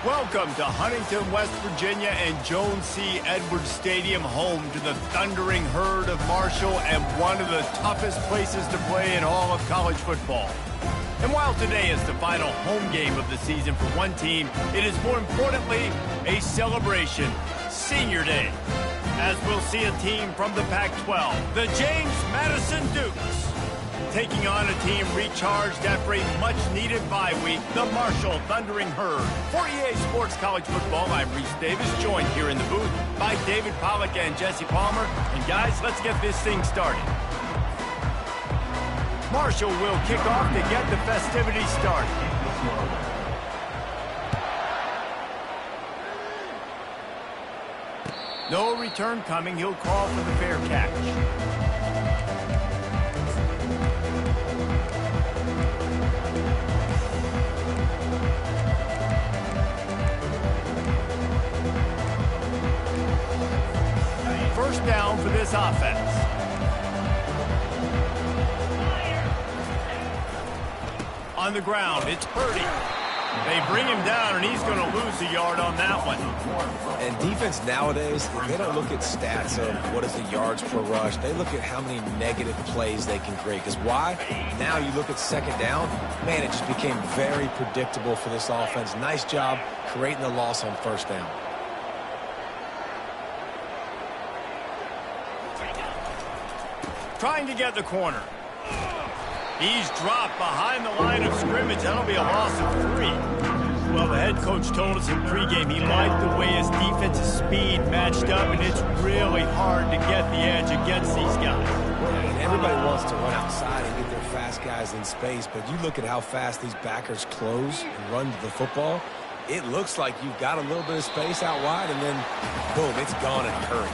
Welcome to Huntington, West Virginia and Jones C. Edwards Stadium, home to the Thundering Herd of Marshall and one of the toughest places to play in all of college football. And while today is the final home game of the season for one team, it is more importantly a celebration, Senior Day, as we'll see a team from the Pac-12, the James Madison Dukes, taking on a team recharged after a much-needed bye week, the Marshall Thundering Herd. For EA Sports College Football, I'm Reese Davis, joined here in the booth by David Pollack and Jesse Palmer. And guys, let's get this thing started. Marshall will kick off to get the festivities started. No return coming. He'll call for the fair catch. First down for this offense. On the ground, it's Purdy. They bring him down, and he's going to lose a yard on that one. And defense nowadays, they don't look at stats of what is the yards per rush. They look at how many negative plays they can create. Because why? Now you look at second down, man, it just became very predictable for this offense. Nice job creating the loss on first down. Trying to get the corner. He's dropped behind the line of scrimmage. That'll be a loss of 3. Well, the head coach told us in pregame he liked the way his defensive speed matched up, and it's really hard to get the edge against these guys. And everybody wants to run outside and get their fast guys in space, but you look at how fast these backers close and run to the football, it looks like you've got a little bit of space out wide, and then, boom, it's gone in a hurry.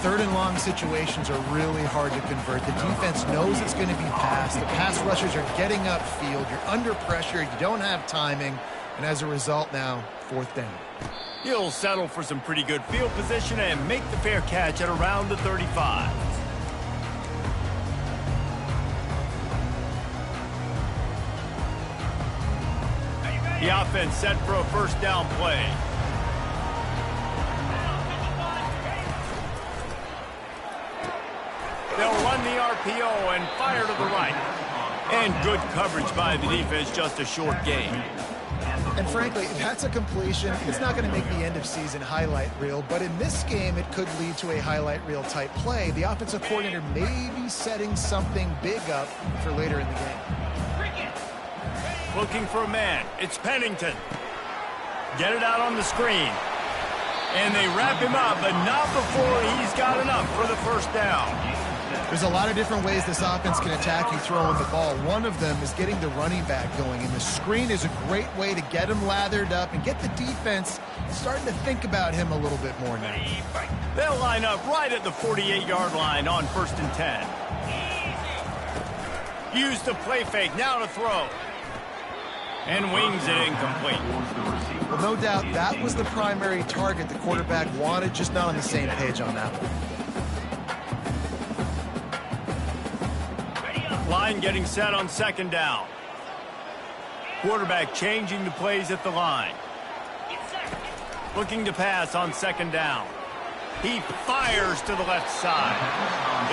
Third and long situations are really hard to convert. The defense knows it's going to be passed. The pass rushers are getting upfield. You're under pressure. You don't have timing. And as a result now, fourth down. He'll settle for some pretty good field position and make the fair catch at around the 35. The offense set for a first down play. They'll run the RPO and fire to the right. And good coverage by the defense, just a short gain. And frankly, that's a completion. It's not going to make the end-of-season highlight reel, but in this game, it could lead to a highlight reel type play. The offensive coordinator may be setting something big up for later in the game. Looking for a man. It's Pennington. Get it out on the screen. And they wrap him up, but not before he's got enough for the first down. There's a lot of different ways this offense can attack you throwing the ball. One of them is getting the running back going, and the screen is a great way to get him lathered up and get the defense starting to think about him a little bit more now. They'll line up right at the 48-yard line on 1st and 10. Use the play fake, now to throw. And wings it incomplete. Well, no doubt that was the primary target the quarterback wanted, just not on the same page on that one. Line getting set on second down. Quarterback changing the plays at the line. Looking to pass on second down. He fires to the left side.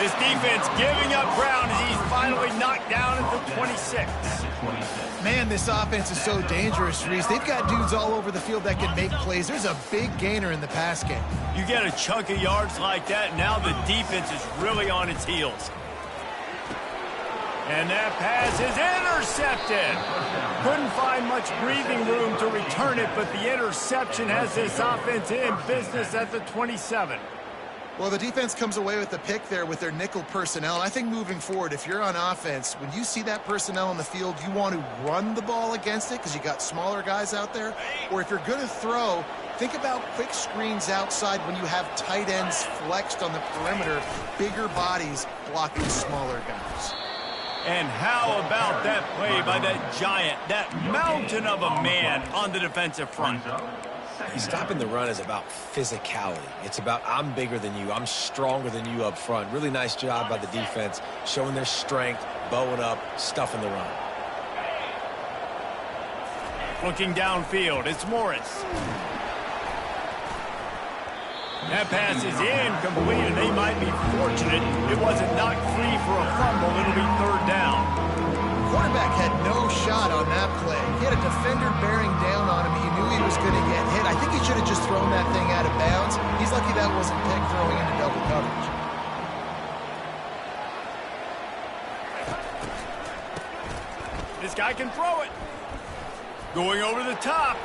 This defense giving up ground as he's finally knocked down at the 26. Man, this offense is so dangerous, Reese. They've got dudes all over the field that can make plays. There's a big gainer in the pass game. You get a chunk of yards like that, now the defense is really on its heels. And that pass is intercepted. Couldn't find much breathing room to return it, but the interception has this offense in business at the 27. Well, the defense comes away with the pick there with their nickel personnel. And I think moving forward, if you're on offense, when you see that personnel on the field, you want to run the ball against it because you got smaller guys out there. Or if you're going to throw, think about quick screens outside when you have tight ends flexed on the perimeter, bigger bodies blocking smaller guys. And how about that play by that giant, that mountain of a man on the defensive front? Stopping the run is about physicality. It's about I'm bigger than you. I'm stronger than you up front. Really nice job by the defense, showing their strength, bowing up, stuffing the run. Looking downfield, it's Morris. That pass is incomplete, and they might be fortunate it wasn't knocked free for a fumble. It'll be third down. Quarterback had no shot on that play. He had a defender bearing down on him. He knew he was going to get hit. I think he should have just thrown that thing out of bounds. He's lucky that wasn't picked throwing into double coverage. This guy can throw it. Going over the top.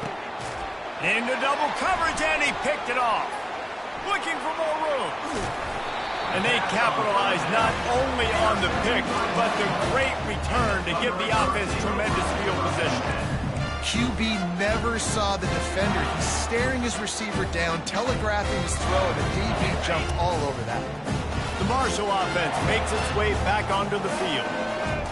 Into double coverage, and he picked it off. Looking for more room. And they capitalized not only on the pick, but the great return to give the offense tremendous field position. QB never saw the defender. He's staring his receiver down, telegraphing his throw, and the DB jumped all over that. The Marshall offense makes its way back onto the field.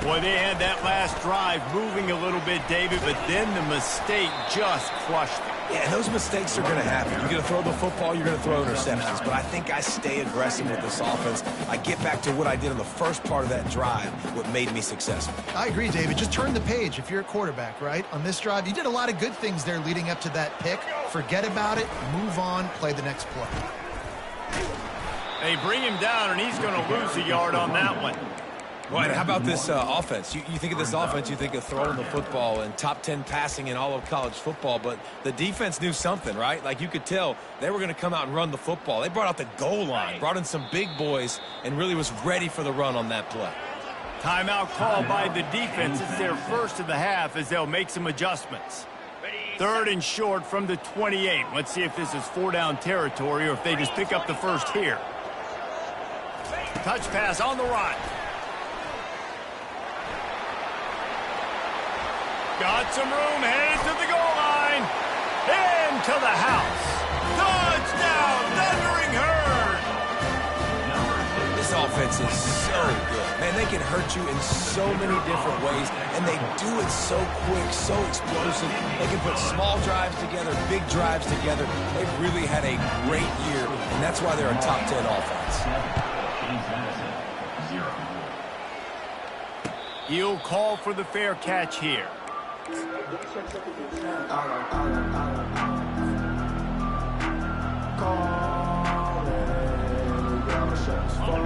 Boy, they had that last drive moving a little bit, David, but then the mistake just crushed them. Yeah, and those mistakes are going to happen. You're going to throw the football, you're going to throw interceptions. But I think I stay aggressive with this offense. I get back to what I did in the first part of that drive, what made me successful. I agree, David. Just turn the page if you're a quarterback, right? On this drive, you did a lot of good things there leading up to that pick. Forget about it, move on, play the next play. They bring him down, and he's going to lose a yard on that one. Well, and how about this offense? You think of this offense, you think of throwing the football and top 10 passing in all of college football, but the defense knew something, right? Like you could tell they were going to come out and run the football. They brought out the goal line, brought in some big boys, and really was ready for the run on that play. Timeout called by the defense. It's their first of the half as they'll make some adjustments. Third and short from the 28. Let's see if this is four-down territory or if they just pick up the first here. Touch pass on the run. Got some room, headed to the goal line. Into the house. Touchdown, Thundering Herd. This offense is so good. Man, they can hurt you in so many different ways, and they do it so quick, so explosive. They can put small drives together, big drives together. They've really had a great year, and that's why they're a top 10 offense. He'll call for the fair catch here.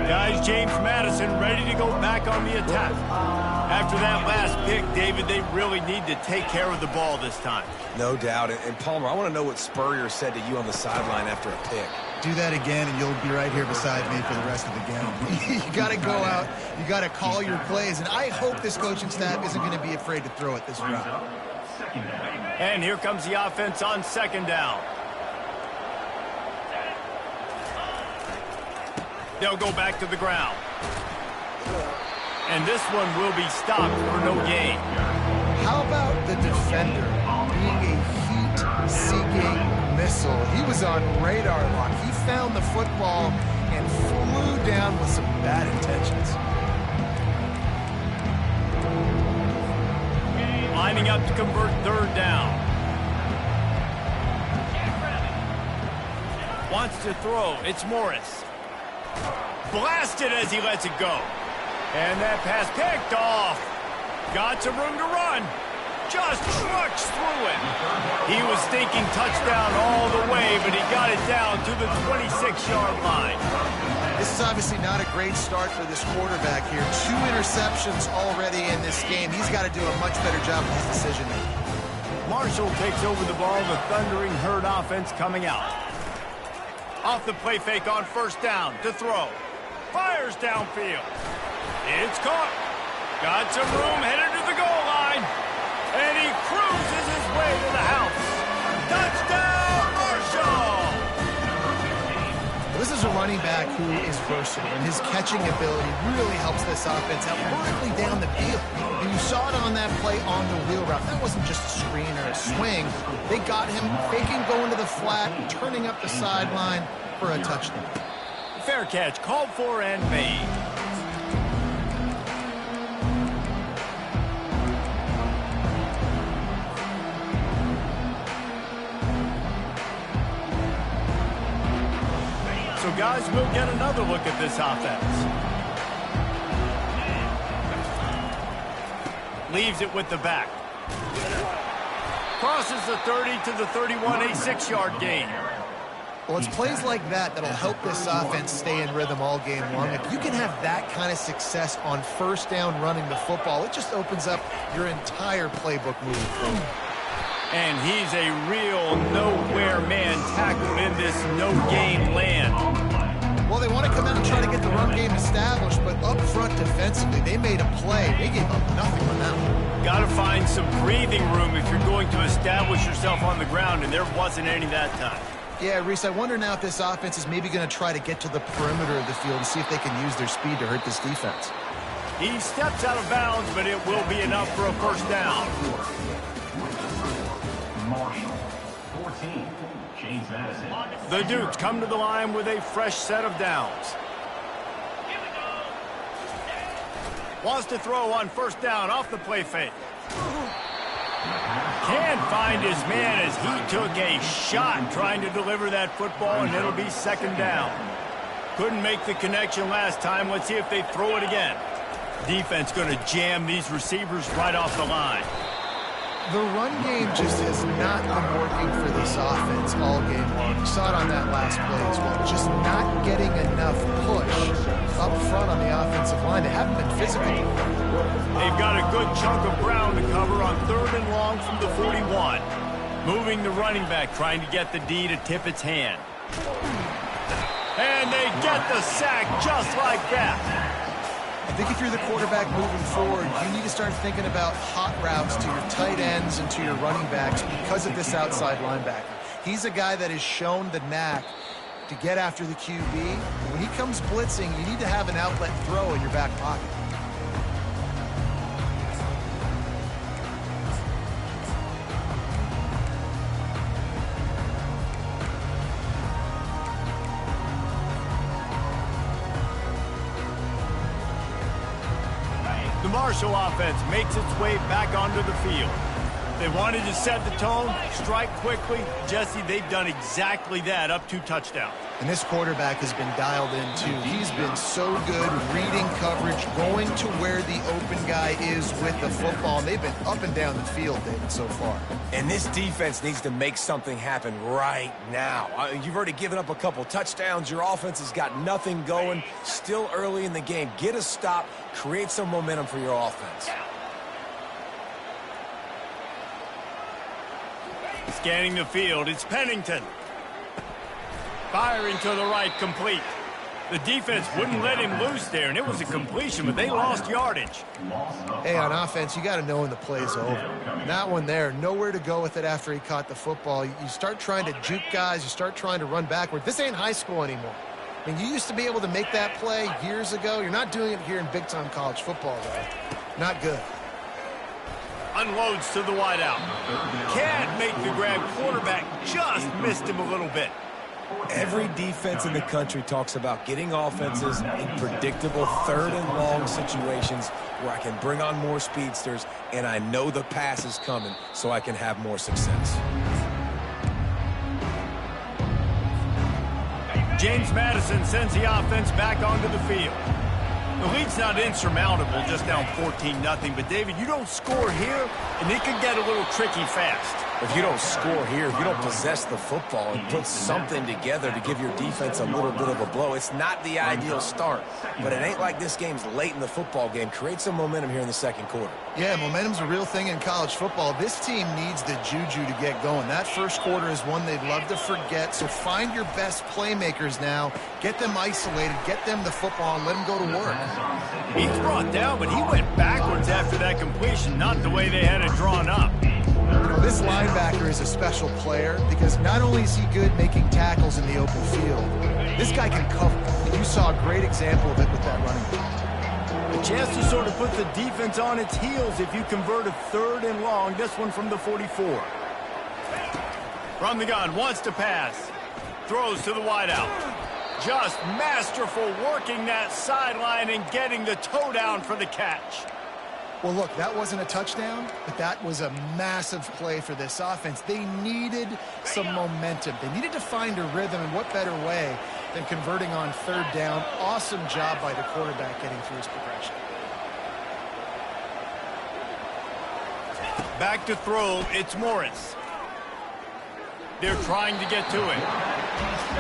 Guys, James Madison ready to go back on the attack. After that last pick, David, they really need to take care of the ball this time. No doubt. And Palmer, I want to know what Spurrier said to you on the sideline after a pick. Do that again, and you'll be right here beside me for the rest of the game. You got to go out. You got to call your plays, and I hope this coaching staff isn't going to be afraid to throw it this route. And here comes the offense on second down. They'll go back to the ground. And this one will be stopped for no gain. How about the defender being a heat-seeking missile? He was on radar lock. He found the football and flew down with some bad intentions. Lining up to convert third down. Wants to throw. It's Morris. Blasted as he lets it go. And that pass picked off. Got some room to run. Just trucks through it. He was thinking touchdown all the way, but he got it down to the 26-yard line. This is obviously not a great start for this quarterback here. 2 interceptions already in this game. He's got to do a much better job with his decision-making. Marshall takes over the ball. The Thundering Herd offense coming out. Off the play fake on first down to throw. Fires downfield. It's caught. Got some room, headed to the goal line. And he cruises his way to the house. Touchdown, Marshall! Well, this is a running back who is versatile, and his catching ability really helps this offense out vertically down the field. And you saw it on that play on the wheel route. That wasn't just a screen or a swing. They got him faking going to the flat, turning up the sideline for a touchdown. Fair catch called for and made. So, guys, we'll get another look at this offense. Leaves it with the back. Crosses the 30 to the 31, a 6-yard gain. Well, it's plays like that that'll help this offense stay in rhythm all game long. If you can have that kind of success on first down running the football, it just opens up your entire playbook moving forward. And he's a real nowhere man tackled in this no-game land. Well, they want to come out and try to get the run game established, but up front defensively, they made a play. They gave up nothing on that one. Got to find some breathing room if you're going to establish yourself on the ground, and there wasn't any that time. Yeah, Reese, I wonder now if this offense is maybe going to try to get to the perimeter of the field and see if they can use their speed to hurt this defense. He steps out of bounds, but it will be enough for a first down. Marshall, 14, James Madison. The Dukes come to the line with a fresh set of downs. Wants to throw on first down off the play fake. Can't find his man as he took a shot trying to deliver that football, and it'll be second down. Couldn't make the connection last time. Let's see if they throw it again. Defense going to jam these receivers right off the line. The run game just has not been working for this offense all game long. You saw it on that last play as well. Just not getting enough push up front on the offensive line. They haven't been physical. They've got a good chunk of ground to cover on 3rd and long from the 41. Moving the running back, trying to get the D to tip its hand. And they get the sack just like that. I think if you're the quarterback moving forward, you need to start thinking about hot routes to your tight ends and to your running backs because of this outside linebacker. He's a guy that has shown the knack to get after the QB. When he comes blitzing, you need to have an outlet throw in your back pocket. The Marshall offense makes its way back onto the field. They wanted to set the tone, strike quickly. Jesse, they've done exactly that, up 2 touchdowns. And this quarterback has been dialed in, too. He's been so good reading coverage, going to where the open guy is with the football. And they've been up and down the field, David, so far. And this defense needs to make something happen right now. You've already given up a couple touchdowns. Your offense has got nothing going. Still early in the game. Get a stop. Create some momentum for your offense. Scanning the field, it's Pennington. Firing to the right, complete. The defense wouldn't let him loose there, and it was a completion, but they lost yardage. Hey, on offense, you got to know when the play's over. That one there, nowhere to go with it after he caught the football. You start trying to juke guys. You start trying to run backward. This ain't high school anymore. I mean, you used to be able to make that play years ago. You're not doing it here in big-time college football, though. Not good. Unloads to the wideout. Can't make the grab. Quarterback just missed him a little bit. Every defense in the country talks about getting offenses in predictable 3rd and long situations where I can bring on more speedsters and I know the pass is coming so I can have more success. James Madison sends the offense back onto the field. The lead's not insurmountable, just down 14-0. But, David, you don't score here, and it could get a little tricky fast. If you don't score here, if you don't possess the football and put something together to give your defense a little bit of a blow, it's not the ideal start. But it ain't like this game's late in the football game. Create some momentum here in the 2nd quarter. Yeah, momentum's a real thing in college football. This team needs the juju to get going. That first quarter is one they'd love to forget. So find your best playmakers now. Get them isolated. Get them the football and let them go to work. He's brought down, but he went backwards after that completion, not the way they had it drawn up. You know, this linebacker is a special player because not only is he good making tackles in the open field, this guy can cover. And you saw a great example of it with that running back. A chance to sort of put the defense on its heels if you convert a 3rd and long. This one from the 44. From the gun, wants to pass. Throws to the wideout. Just masterful working that sideline and getting the toe down for the catch. Well, look, that wasn't a touchdown, but that was a massive play for this offense. They needed some momentum. They needed to find a rhythm, and what better way than converting on 3rd down. Awesome job by the quarterback getting through his progression. Back to throw, it's Morris. They're trying to get to it.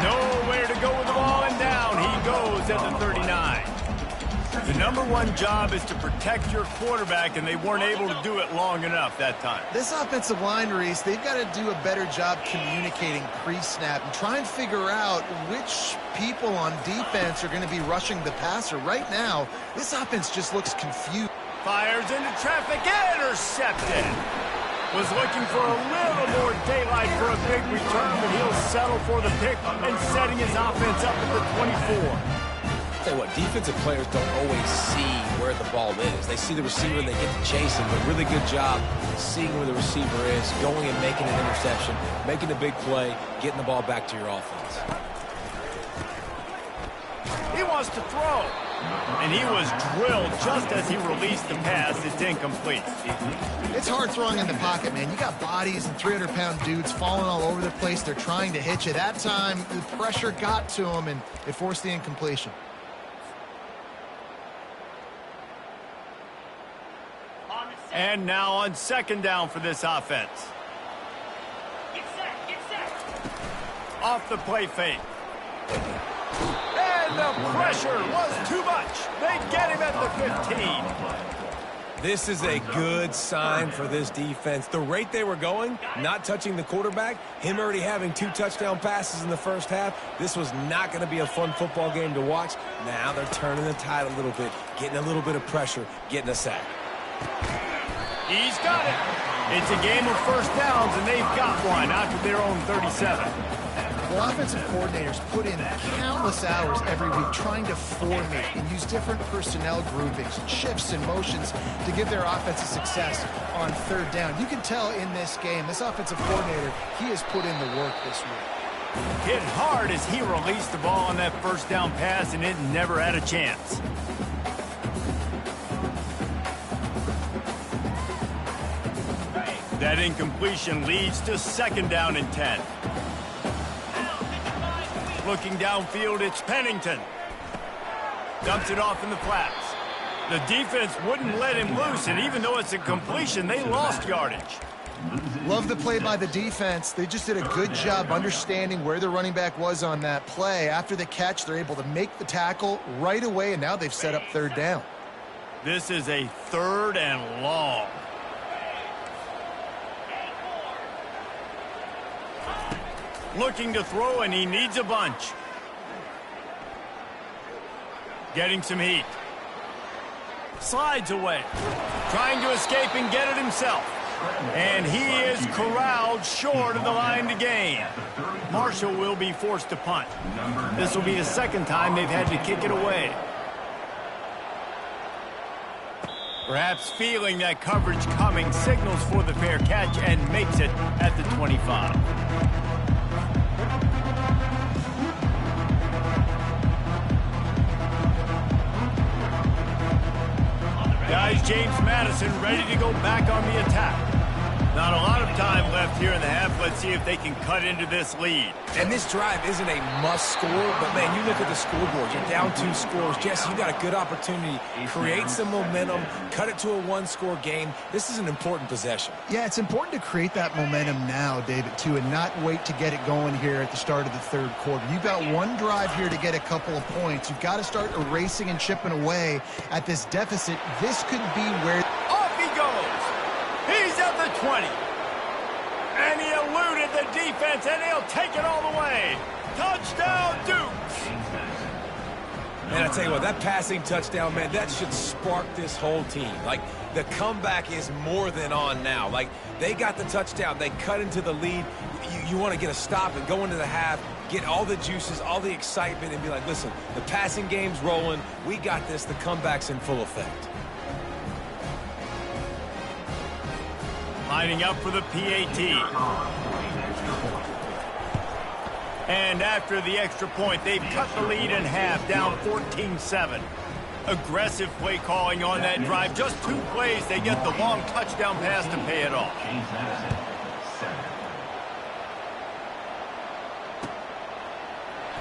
Nowhere to go with the ball, and down he goes at the 39. The number one job is to protect your quarterback, and they weren't able to do it long enough that time. This offensive line, Reese, they've got to do a better job communicating pre-snap and try and figure out which people on defense are going to be rushing the passer. Right now, this offense just looks confused. Fires into traffic, intercepted. Was looking for a little more daylight for a big return, but he'll settle for the pick and setting his offense up at the 24. Tell you what, defensive players don't always see where the ball is. They see the receiver and they get to chase him, but really good job seeing where the receiver is, going and making an interception, making a big play, getting the ball back to your offense. He wants to throw, and he was drilled just as he released the pass. It's incomplete. It's hard throwing in the pocket, man. You got bodies and 300-pound dudes falling all over the place. They're trying to hit you. That time, the pressure got to him, and it forced the incompletion. And now on second down for this offense. Get set. Off the play fake. And the pressure was too much. They get him at the 15. This is a good sign for this defense. The rate they were going, not touching the quarterback, him already having 2 touchdown passes in the first half, this was not going to be a fun football game to watch. Now they're turning the tide a little bit, getting a little bit of pressure, getting a sack. He's got it. It's a game of first downs, and they've got one out to their own 37. Well, offensive coordinators put in countless hours every week trying to formate and use different personnel groupings, shifts, and motions to give their offensive success on third down. You can tell in this game, this offensive coordinator, he has put in the work this week. Hit hard as he released the ball on that first down pass, and it never had a chance. That incompletion leads to second down and 10. Looking downfield, it's Pennington. Dumps it off in the flats. The defense wouldn't let him loose, and even though it's a completion, they lost yardage. Love the play by the defense. They just did a good job understanding where the running back was on that play. After the catch, they're able to make the tackle right away, and now they've set up third down. This is a third and long. Looking to throw, and he needs a bunch. Getting some heat. Slides away. Trying to escape and get it himself. And he is corralled short of the line to gain. Marshall will be forced to punt. This will be the second time they've had to kick it away. Perhaps feeling that coverage coming, signals for the fair catch and makes it at the 25. Guys, James Madison ready to go back on the attack. Not a lot of time left here in the half. Let's see if they can cut into this lead. And this drive isn't a must score, but man, you look at the scoreboard. You're down 2 scores. Jesse, you got a good opportunity. Create some momentum. Cut it to a 1-score game. This is an important possession. Yeah, it's important to create that momentum now, David, too, and not wait to get it going here at the start of the third quarter. You've got one drive here to get a couple of points. You've got to start erasing and chipping away at this deficit. This could be where... Off he goes. He's at the 20. And he eluded the defense, and he'll take it all the way. Touchdown, Dukes. Man, I tell you what, that passing touchdown, man, that should spark this whole team. Like, the comeback is more than on now. Like, they got the touchdown. They cut into the lead. You want to get a stop and go into the half, get all the juices, all the excitement, and be like, listen, the passing game's rolling. We got this. The comeback's in full effect. Lining up for the PAT. And after the extra point, they've cut the lead in half, down 14-7. Aggressive play calling on that drive. Just 2 plays, they get the long touchdown pass to pay it off.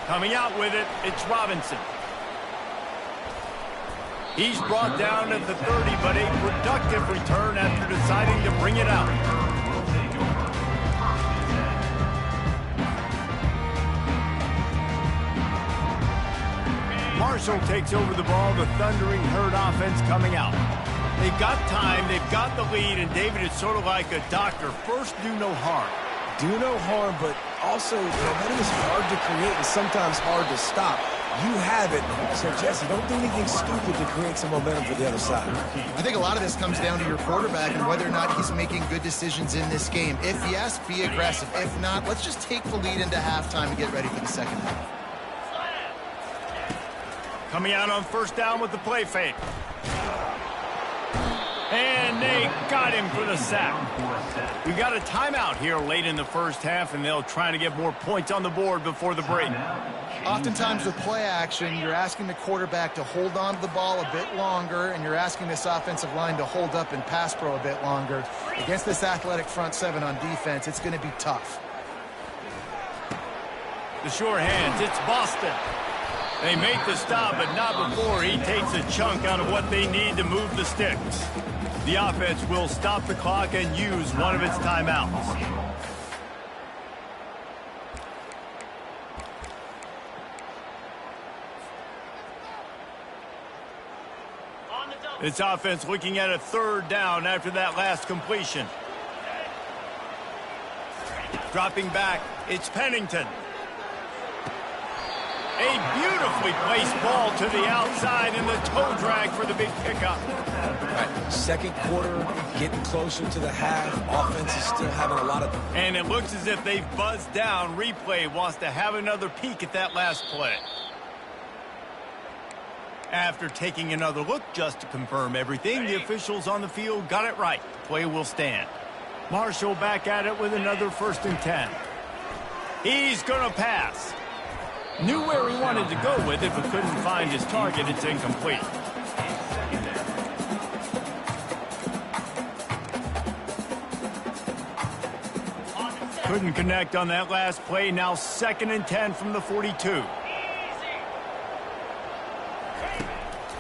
Coming out with it, it's Robinson. He's brought down at the 30, but a productive return after deciding to bring it out. Marshall takes over the ball, the Thundering Herd offense coming out. They've got time, they've got the lead, and David, it's sort of like a doctor. First, do no harm. Do no harm, but also, momentum is hard to create and sometimes hard to stop. You have it, so Jesse, don't do anything stupid to create some momentum for the other side. I think a lot of this comes down to your quarterback and whether or not he's making good decisions in this game. If yes, be aggressive. If not, let's just take the lead into halftime and get ready for the second half. Coming out on first down with the play fake. And they got him for the sack. We got a timeout here late in the first half, and they'll try to get more points on the board before the break. Oftentimes with play action, you're asking the quarterback to hold on to the ball a bit longer, and you're asking this offensive line to hold up and pass pro a bit longer. Against this athletic front seven on defense, it's going to be tough. The sure hands, it's Boston. They make the stop, but not before he takes a chunk out of what they need to move the sticks. The offense will stop the clock and use one of its timeouts. This offense looking at a third down after that last completion. Dropping back, it's Pennington. A beautifully placed ball to the outside and the toe drag for the big pickup. Right. Second quarter, getting closer to the half. Offense is still having a lot of... And it looks as if they've buzzed down. Replay wants to have another peek at that last play. After taking another look just to confirm everything, the officials on the field got it right. Play will stand. Marshall back at it with another 1st and 10. He's going to pass. Knew where he wanted to go with it, but couldn't find his target. It's incomplete. Couldn't connect on that last play. Now 2nd and 10 from the 42.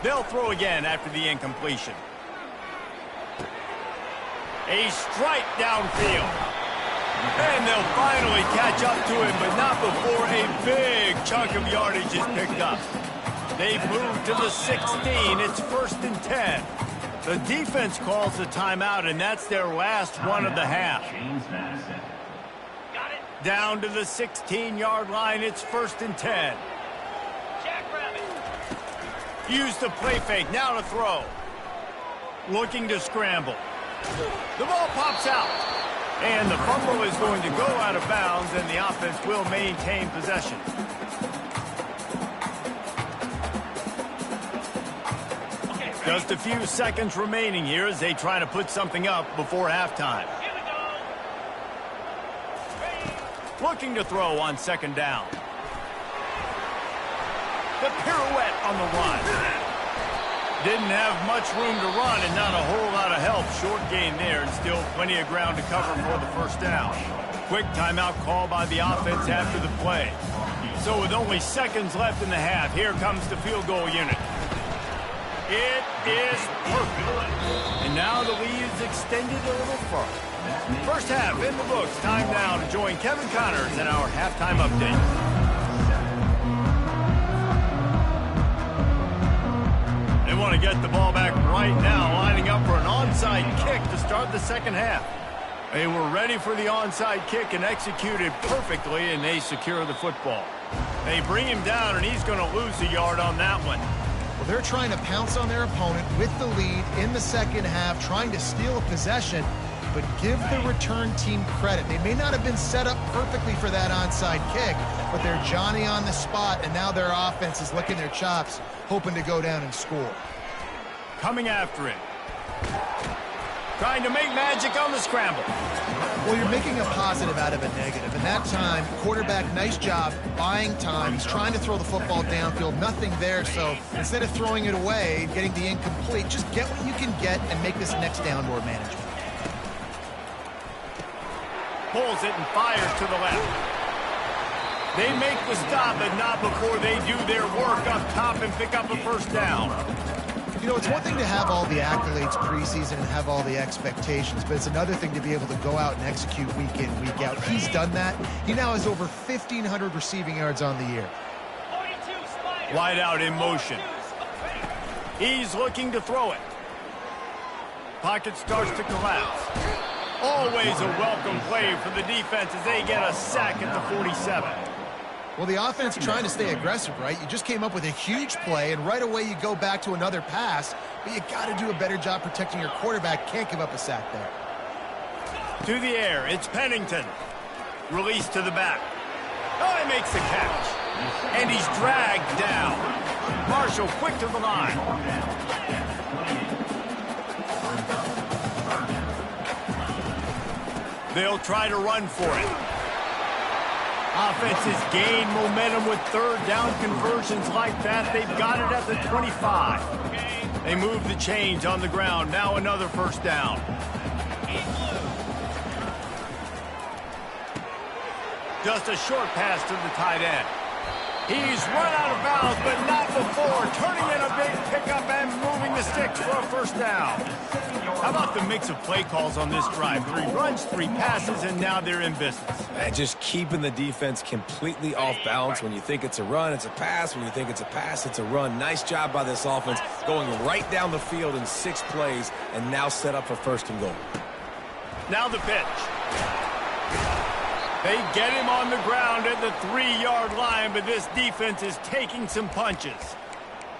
They'll throw again after the incompletion. A strike downfield. And they'll finally catch up to him, but not before a big chunk of yardage is picked up. They've moved to the 16. It's 1st and 10. The defense calls a timeout, and that's their last one of the half. Down to the 16-yard line. It's 1st and 10. Use the play fake. Now to throw. Looking to scramble. The ball pops out. And the fumble is going to go out of bounds, and the offense will maintain possession. Just a few seconds remaining here as they try to put something up before halftime. Looking to throw on 2nd down. The pirouette on the run. Didn't have much room to run and not a whole lot of help. Short gain there and still plenty of ground to cover for the 1st down. Quick timeout call by the offense after the play. So with only seconds left in the half, here comes the field goal unit. It is perfect. And now the lead is extended a little further. First half in the books. Time now to join Kevin Connors in our halftime update. They want to get the ball back right now, lining up for an onside kick to start the second half. They were ready for the onside kick and executed perfectly, and they secure the football. They bring him down, and he's going to lose a yard on that one. Well, they're trying to pounce on their opponent with the lead in the second half, trying to steal a possession, but give the return team credit. They may not have been set up perfectly for that onside kick, but they're Johnny on the spot, and now their offense is licking their chops, hoping to go down and score. Coming after it. Trying to make magic on the scramble. Well, you're making a positive out of a negative. And that time, quarterback, nice job buying time. He's trying to throw the football downfield. Nothing there. So instead of throwing it away, getting the incomplete, just get what you can get and make this next down more manageable. Pulls it and fires to the left. They make the stop, but not before they do their work up top and pick up a 1st down. You know, it's one thing to have all the accolades preseason and have all the expectations, but it's another thing to be able to go out and execute week in, week out. He's done that. He now has over 1,500 receiving yards on the year. Wide out in motion. He's looking to throw it. Pocket starts to collapse. Always a welcome play for the defense as they get a sack at the 47. Well, the offense trying to stay aggressive, right? You just came up with a huge play, and right away you go back to another pass, but you got to do a better job protecting your quarterback. Can't give up a sack there. To the air, it's Pennington. Release to the back. Oh, he makes the catch. And he's dragged down. Marshall quick to the line. They'll try to run for it. Offenses gain momentum with third down conversions like that. They've got it at the 25. They move the chains on the ground. Now another first down. Just a short pass to the tight end. He's run out of bounds, but not before. Turning in a big pickup and moving the sticks for a first down. How about the mix of play calls on this drive? 3 runs, 3 passes, and now they're in business. Just keeping the defense completely off balance. When you think it's a run, it's a pass. When you think it's a pass, it's a run. Nice job by this offense going right down the field in 6 plays and now set up for first and goal. Now the pitch. They get him on the ground at the 3-yard line, but this defense is taking some punches.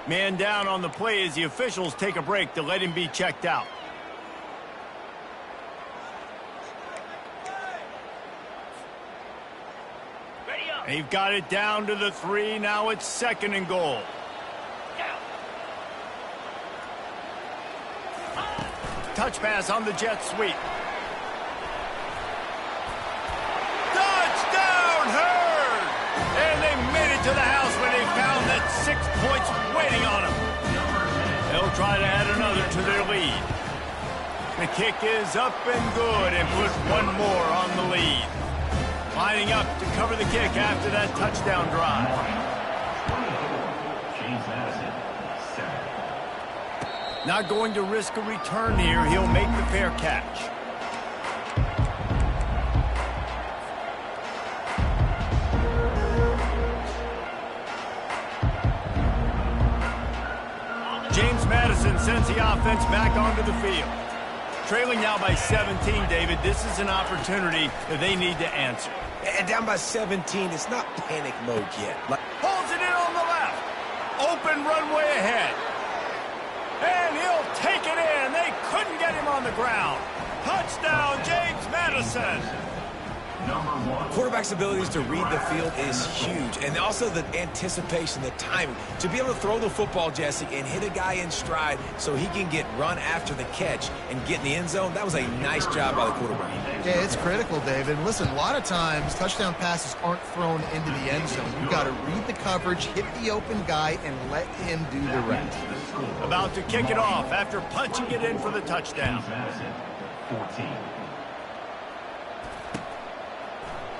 Man down on the play as the officials take a break to let him be checked out. They've got it down to the 3. Now it's second and goal. Touch pass on the jet sweep. Touchdown, Hurd! And they made it to the house when they found that 6 points waiting on them. They'll try to add another to their lead. The kick is up and good and put one more on the lead. Lining up to cover the kick after that touchdown drive. James Madison, 7. Not going to risk a return here. He'll make the fair catch. James Madison sends the offense back onto the field. Trailing now by 17, David. This is an opportunity that they need to answer. And down by 17, it's not panic mode yet. Pulls it in on the left. Open runway ahead. And he'll take it in. They couldn't get him on the ground. Touchdown, James Madison. Number 1. Quarterback's abilities to read the field is huge. And also the anticipation, the timing. To be able to throw the football, Jesse, and hit a guy in stride so he can get run after the catch and get in the end zone, that was a nice job by the quarterback. Yeah, it's critical, David. Listen, a lot of times touchdown passes aren't thrown into the end zone. You've got to read the coverage, hit the open guy, and let him do the rest. About to kick it off after punching it in for the touchdown. James Madison, 14.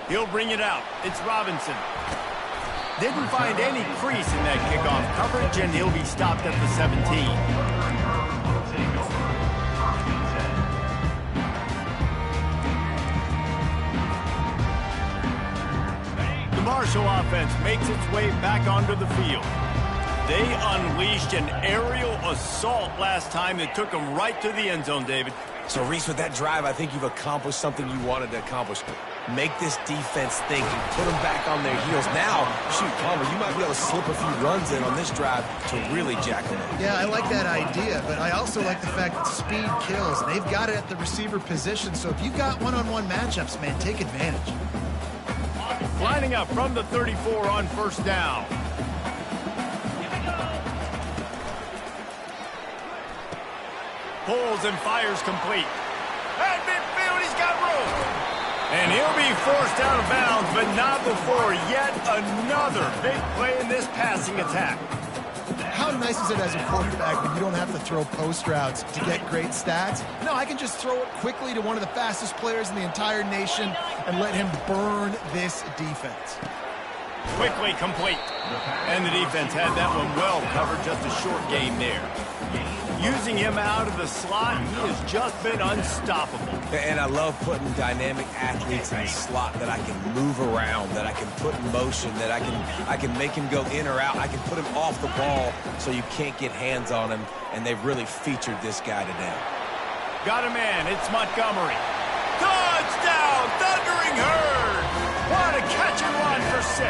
He'll bring it out. It's Robinson. Didn't find any crease in that kickoff coverage, and he'll be stopped at the 17. The Marshall offense makes its way back onto the field. They unleashed an aerial assault last time that took them right to the end zone, David. So, Reese, with that drive, I think you've accomplished something you wanted to accomplish. Make this defense think and put them back on their heels. Now, shoot, Palmer, you might be able to slip a few runs in on this drive to really jack them up. Yeah, I like that idea, but I also like the fact that speed kills. They've got it at the receiver position, so if you've got one-on-one matchups, man, take advantage. Lining up from the 34 on first down. Pulls and fires complete. At midfield, he's got room. And he'll be forced out of bounds, but not before yet another big play in this passing attack. How nice is it as a quarterback when you don't have to throw post routes to get great stats? No, I can just throw it quickly to one of the fastest players in the entire nation and let him burn this defense. Quickly complete. And the defense had that one well covered, just a short game there. Using him out of the slot, he has just been unstoppable. And I love putting dynamic athletes in the slot that I can move around, that I can put in motion, that I can make him go in or out. I can put him off the ball so you can't get hands on him, and they've really featured this guy today. Got a man, it's Montgomery. Touchdown, Thundering Herd! What a catch and run for 6.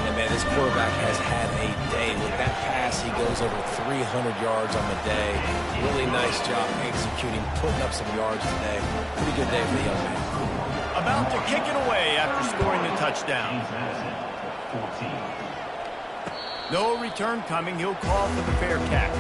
And man, this quarterback has had a day. With that pass, he goes over 300 yards on the day. Really nice job executing, putting up some yards today. Pretty good day for the young man. About to kick it away after scoring the touchdown. James Madison, 14. No return coming. He'll call for the fair catch.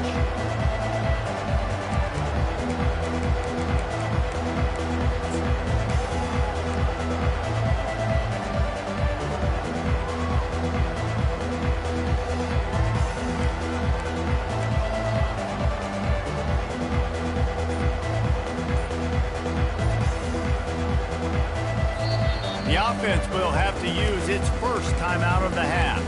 The offense will have to use its first time out of the half.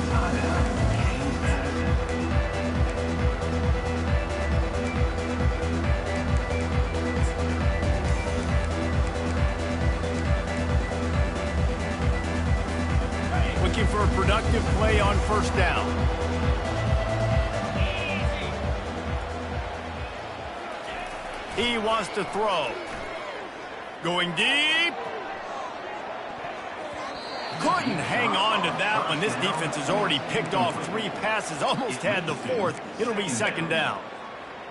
Looking for a productive play on first down. He wants to throw. Going deep. Couldn't hang on to that one. This defense has already picked off 3 passes, almost had the 4th. It'll be second down.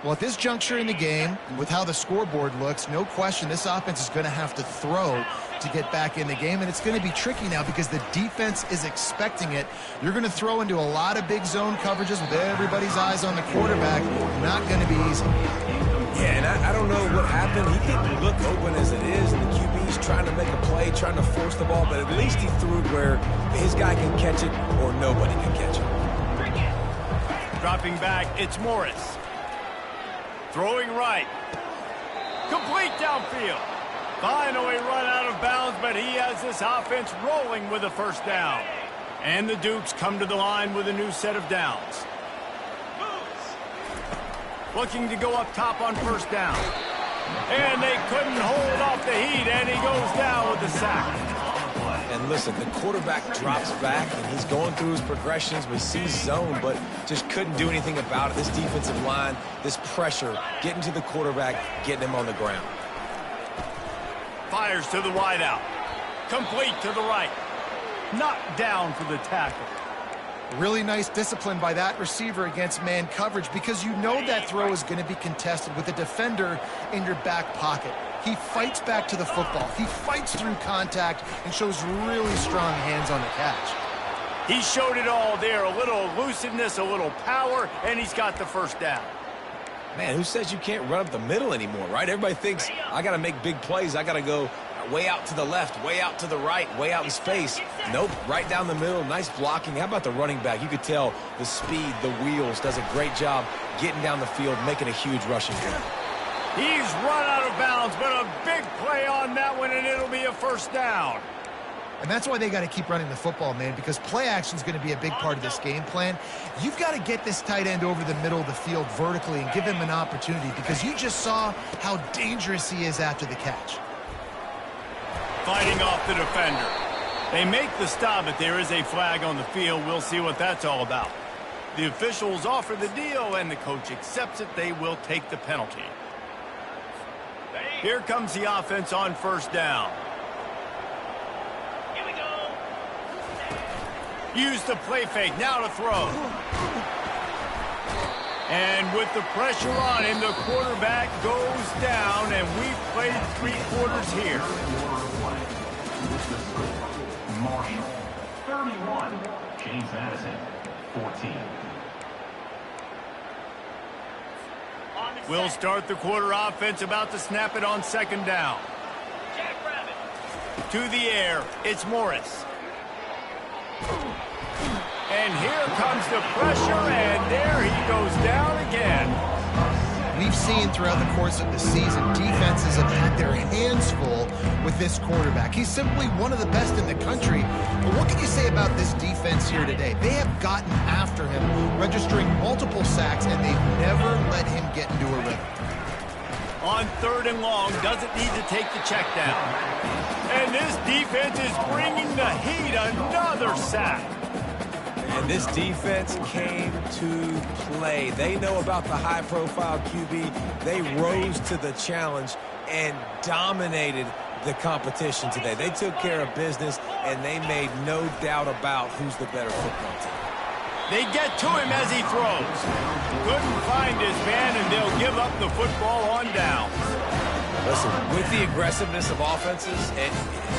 Well, at this juncture in the game, with how the scoreboard looks, no question this offense is going to have to throw to get back in the game, and it's going to be tricky now because the defense is expecting it. You're going to throw into a lot of big zone coverages with everybody's eyes on the quarterback. Not going to be easy. Yeah, and I don't know what happened. He didn't look open as it is, and the QB's trying to make a play, trying to force the ball, but at least he threw it where his guy can catch it or nobody can catch it. Dropping back, it's Morris. Throwing right. Complete downfield. Finally run out of bounds, but he has this offense rolling with a first down. And the Dukes come to the line with a new set of downs. Looking to go up top on first down. And they couldn't hold off the heat, and he goes down with the sack. And listen, the quarterback drops back, and he's going through his progressions. We see zone, but just couldn't do anything about it. This defensive line, this pressure, getting to the quarterback, getting him on the ground. Fires to the wideout. Complete to the right. Knocked down for the tackle. Really nice discipline by that receiver against man coverage because you know that throw is going to be contested with a defender in your back pocket. He fights back to the football. He fights through contact and shows really strong hands on the catch. He showed it all there. A little elusiveness, a little power, and he's got the first down. Man, who says you can't run up the middle anymore, right? Everybody thinks, I got to make big plays. I got to go way out to the left, way out to the right, way out in space. Nope, right down the middle. Nice blocking. How about the running back? You could tell the speed, the wheels, does a great job getting down the field, making a huge rushing play. He's run out of bounds, but a big play on that one, and it'll be a first down. And that's why they got to keep running the football, man, because play action is going to be a big part of this game plan. You've got to get this tight end over the middle of the field vertically and give him an opportunity because you just saw how dangerous he is after the catch. Fighting off the defender. They make the stop, but there is a flag on the field. We'll see what that's all about. The officials offer the deal, and the coach accepts it. They will take the penalty. Here comes the offense on first down. Here we go. Use the play fake, now to throw. And with the pressure on him, the quarterback goes down, and we've played 3 quarters here. Marshall, 31. James Madison, 14. We'll start the quarter offense, about to snap it on second down. Jackrabbit. To the air, it's Morris. And here comes the pressure, and there he goes down again. We've seen throughout the course of the season, defenses have had their hands full with this quarterback. He's simply one of the best in the country. But what can you say about this defense here today? They have gotten after him, registering multiple sacks, and they've never let him get into a rhythm. On 3rd and long, doesn't need to take the check down. And this defense is bringing the heat. Another sack. And this defense came to play. They know about the high-profile QB. They rose to the challenge and dominated the competition today. They took care of business, and they made no doubt about who's the better football team. They get to him as he throws. Couldn't find his man, and they'll give up the football on downs. Listen, with the aggressiveness of offenses and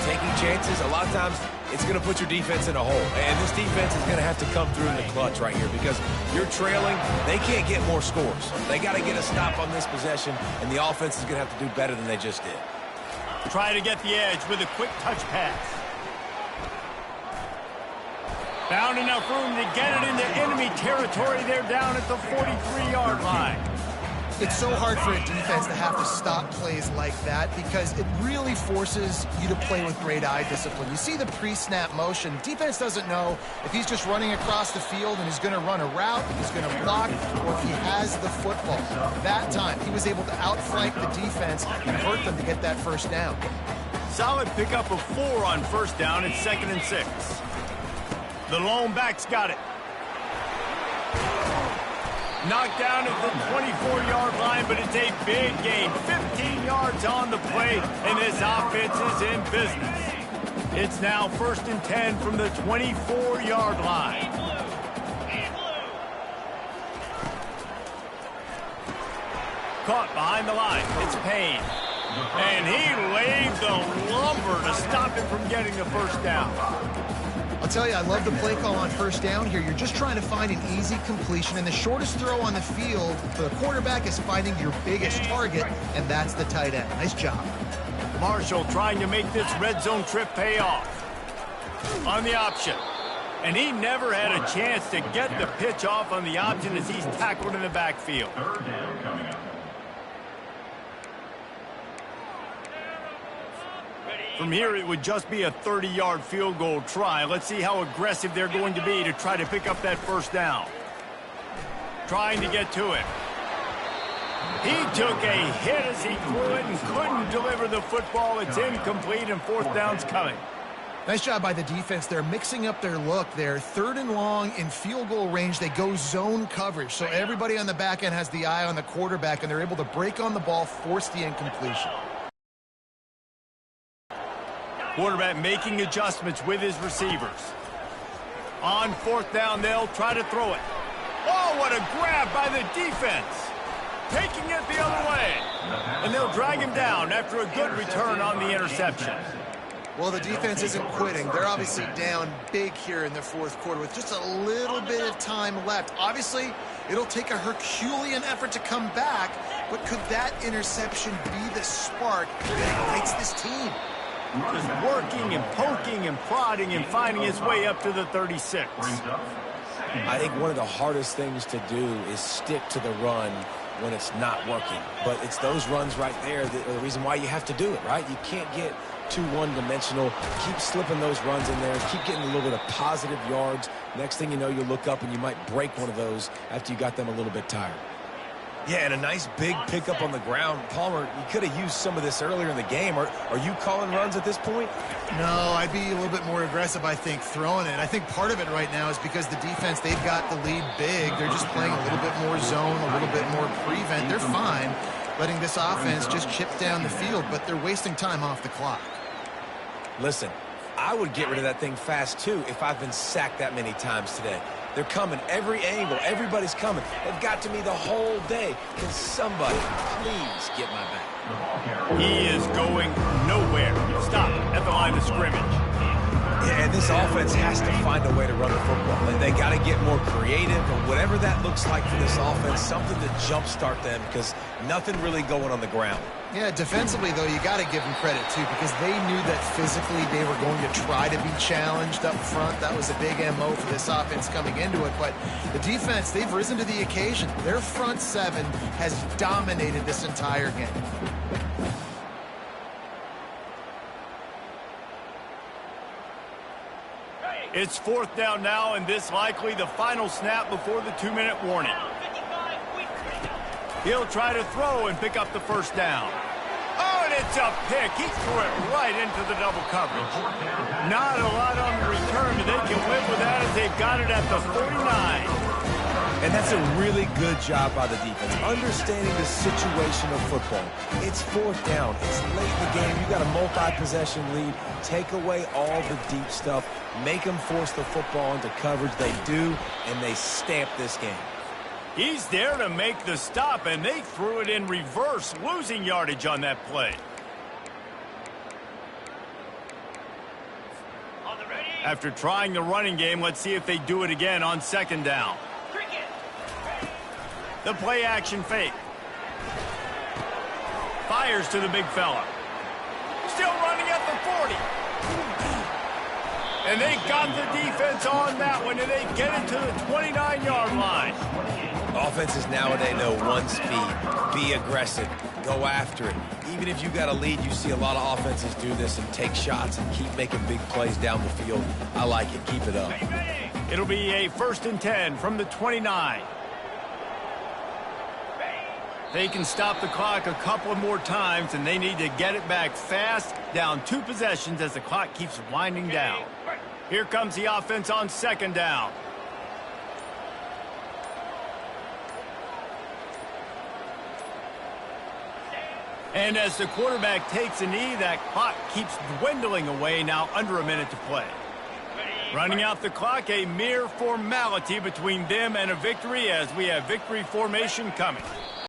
taking chances, a lot of times it's going to put your defense in a hole. And this defense is going to have to come through in the clutch right here because you're trailing. They can't get more scores. They got to get a stop on this possession, and the offense is going to have to do better than they just did. Try to get the edge with a quick touch pass. Found enough room to get it into enemy territory. They're down at the 43-yard line. It's so hard for a defense to have to stop plays like that because it really forces you to play with great eye discipline. You see the pre-snap motion. Defense doesn't know if he's just running across the field and he's going to run a route, if he's going to block, or if he has the football. That time, he was able to outflank the defense and hurt them to get that first down. Solid pickup of 4 on first down. It's 2nd and 6. The lone back's got it. Knocked down at the 24-yard line, but it's a big gain. 15 yards on the play, and this offense is in business. It's now 1st and 10 from the 24-yard line. Caught behind the line. It's Payne. And he laid the lumber to stop him from getting the first down. I'll tell you, I love the play call on first down here. You're just trying to find an easy completion, and the shortest throw on the field for the quarterback is finding your biggest target, and that's the tight end. Nice job. Marshall trying to make this red zone trip pay off. On the option. And he never had a chance to get the pitch off on the option as he's tackled in the backfield. 3rd down coming up. From here, it would just be a 30-yard field goal try. Let's see how aggressive they're going to be to try to pick up that first down. Trying to get to it. He took a hit as he threw it and couldn't deliver the football. It's incomplete, and 4th down's coming. Nice job by the defense. They're mixing up their look there. 3rd and long in field goal range. They go zone coverage. So everybody on the back end has the eye on the quarterback, and they're able to break on the ball, force the incompletion. Quarterback making adjustments with his receivers. On 4th down, they'll try to throw it. Oh, what a grab by the defense. Taking it the other way. And they'll drag him down after a good return on the interception. Well, the defense isn't quitting. They're obviously down big here in the 4th quarter with just a little bit of time left. Obviously, it'll take a Herculean effort to come back, but could that interception be the spark that ignites this team? Just working and poking and prodding and finding his way up to the 36. I think one of the hardest things to do is stick to the run when it's not working. But it's those runs right there that are the reason why you have to do it, right? You can't get too one-dimensional. Keep slipping those runs in there. Keep getting a little bit of positive yards. Next thing you know, you look up and you might break one of those after you got them a little bit tired. Yeah, and a nice big pickup on the ground. Palmer, you could have used some of this earlier in the game. Are you calling runs at this point? No, I'd be a little bit more aggressive, I think, throwing it. I think part of it right now is because the defense, they've got the lead big. They're just playing a little bit more zone, a little bit more prevent. They're fine letting this offense just chip down the field, but they're wasting time off the clock. Listen, I would get rid of that thing fast, too, if I've been sacked that many times today. They're coming every angle. Everybody's coming. They've got to me the whole day. Can somebody please get my back? He is going nowhere. Stop at the line of scrimmage. And this offense has to find a way to run the football. They got to get more creative, or whatever that looks like for this offense, something to jumpstart them, because nothing really going on the ground. Yeah, defensively, though, you got to give them credit, too, because they knew that physically they were going to try to be challenged up front. That was a big MO for this offense coming into it. But the defense, they've risen to the occasion. Their front seven has dominated this entire game. It's 4th down now, and this likely the final snap before the 2-minute warning. He'll try to throw and pick up the first down. Oh, and it's a pick. He threw it right into the double coverage. Not a lot on the return, but they can live with that as they've got it at the 49. And that's a really good job by the defense, understanding the situation of football. It's 4th down. It's late in the game. You got a multi-possession lead. Take away all the deep stuff. Make them force the football into coverage. They do, and they stamp this game. He's there to make the stop, and they threw it in reverse, losing yardage on that play. After trying the running game, let's see if they do it again on 2nd down. The play action fake. Fires to the big fella. Still running at the 40. And they got the defense on that one, and they get it to the 29-yard line. Offenses nowadays know one speed. Be aggressive. Go after it. Even if you got a lead, you see a lot of offenses do this and take shots and keep making big plays down the field. I like it. Keep it up. It'll be a 1st and 10 from the 29. They can stop the clock a couple more times, and they need to get it back fast, down 2 possessions as the clock keeps winding down. Here comes the offense on 2nd down. And as the quarterback takes a knee, that clock keeps dwindling away, now under a minute to play. Running out the clock, a mere formality between them and a victory, as we have victory formation coming.